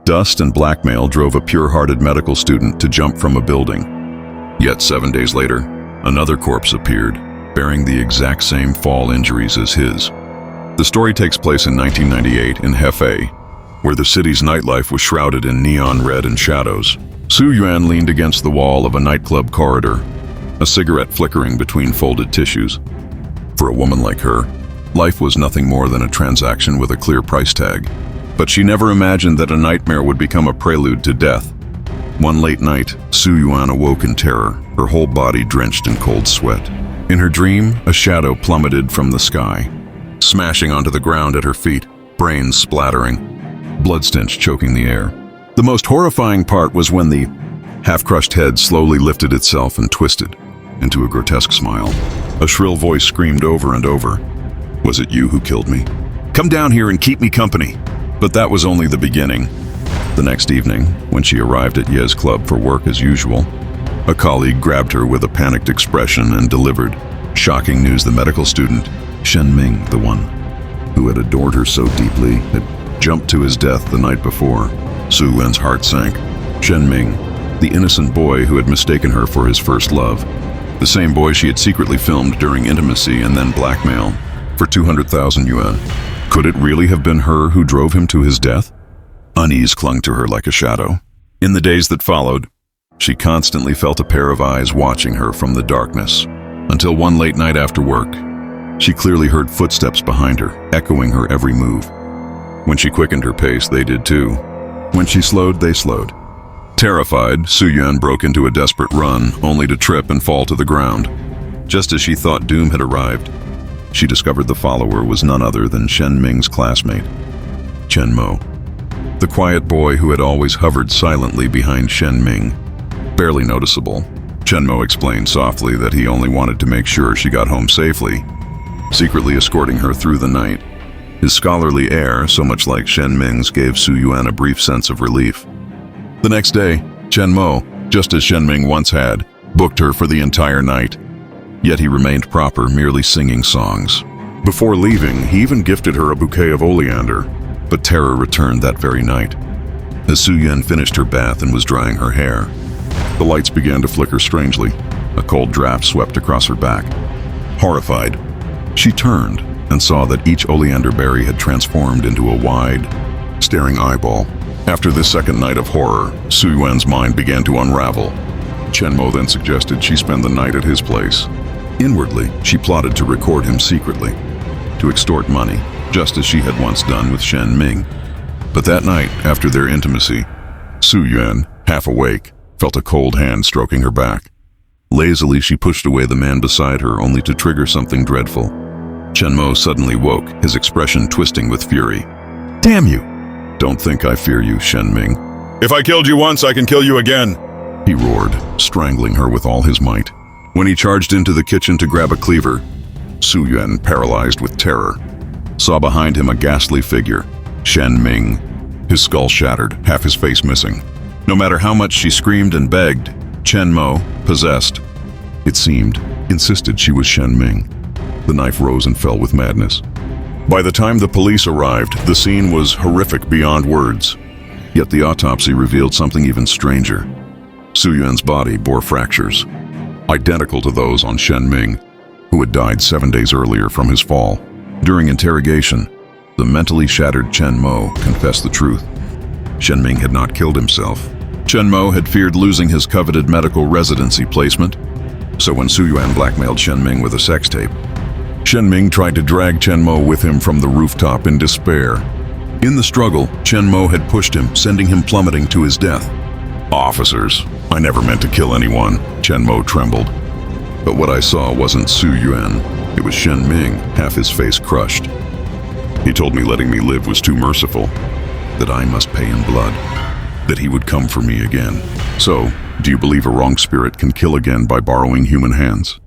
Dust and blackmail drove a pure-hearted medical student to jump from a building. Yet 7 days later, another corpse appeared, bearing the exact same fall injuries as his. The story takes place in 1998 in Hefei, where the city's nightlife was shrouded in neon red and shadows. Su Yuan leaned against the wall of a nightclub corridor, a cigarette flickering between folded tissues. For a woman like her, life was nothing more than a transaction with a clear price tag. But she never imagined that a nightmare would become a prelude to death. One late night, Su Yuan awoke in terror, her whole body drenched in cold sweat. In her dream, a shadow plummeted from the sky, smashing onto the ground at her feet, brains splattering, blood stench choking the air. The most horrifying part was when the half-crushed head slowly lifted itself and twisted into a grotesque smile. A shrill voice screamed over and over, "Was it you who killed me? Come down here and keep me company." But that was only the beginning. The next evening, when she arrived at Ye's club for work as usual, a colleague grabbed her with a panicked expression and delivered shocking news. The medical student, Shen Ming, the one who had adored her so deeply, had jumped to his death the night before. Su Yuan's heart sank. Shen Ming, the innocent boy who had mistaken her for his first love. The same boy she had secretly filmed during intimacy and then blackmail for 200,000 yuan. Could it really have been her who drove him to his death? Unease clung to her like a shadow. In the days that followed, she constantly felt a pair of eyes watching her from the darkness, until one late night after work, she clearly heard footsteps behind her, echoing her every move. When she quickened her pace, they did too. When she slowed, they slowed. Terrified, Su Yuan broke into a desperate run, only to trip and fall to the ground. Just as she thought doom had arrived, she discovered the follower was none other than Shen Ming's classmate, Chen Mo, the quiet boy who had always hovered silently behind Shen Ming. Barely noticeable, Chen Mo explained softly that he only wanted to make sure she got home safely, secretly escorting her through the night. His scholarly air, so much like Shen Ming's, gave Su Yuan a brief sense of relief. The next day, Chen Mo, just as Shen Ming once had, booked her for the entire night. Yet he remained proper, merely singing songs. Before leaving, he even gifted her a bouquet of oleander, but terror returned that very night. As Su Yuan finished her bath and was drying her hair, the lights began to flicker strangely. A cold draft swept across her back. Horrified, she turned and saw that each oleander berry had transformed into a wide, staring eyeball. After this second night of horror, Su Yuan's mind began to unravel. Chen Mo then suggested she spend the night at his place. Inwardly, she plotted to record him secretly, to extort money, just as she had once done with Shen Ming. But that night, after their intimacy, Su Yuan, half awake, felt a cold hand stroking her back. Lazily, she pushed away the man beside her, only to trigger something dreadful. Chen Mo suddenly woke, his expression twisting with fury. "Damn you! Don't think I fear you, Shen Ming. If I killed you once, I can kill you again," he roared, strangling her with all his might. When he charged into the kitchen to grab a cleaver, Su Yuan, paralyzed with terror, saw behind him a ghastly figure, Shen Ming, his skull shattered, half his face missing. No matter how much she screamed and begged, Chen Mo, possessed, it seemed, insisted she was Shen Ming. The knife rose and fell with madness. By the time the police arrived, the scene was horrific beyond words. Yet the autopsy revealed something even stranger. Su Yuan's body bore fractures, identical to those on Shen Ming, who had died 7 days earlier from his fall. During interrogation, the mentally shattered Chen Mo confessed the truth. Shen Ming had not killed himself. Chen Mo had feared losing his coveted medical residency placement, so when Su Yuan blackmailed Shen Ming with a sex tape, Shen Ming tried to drag Chen Mo with him from the rooftop in despair. In the struggle, Chen Mo had pushed him, sending him plummeting to his death. "Officers, I never meant to kill anyone," Chen Mo trembled. But what I saw wasn't Su Yuan. It was Shen Ming, half his face crushed. He told me letting me live was too merciful, that I must pay in blood, that he would come for me again. So, do you believe a wrong spirit can kill again by borrowing human hands?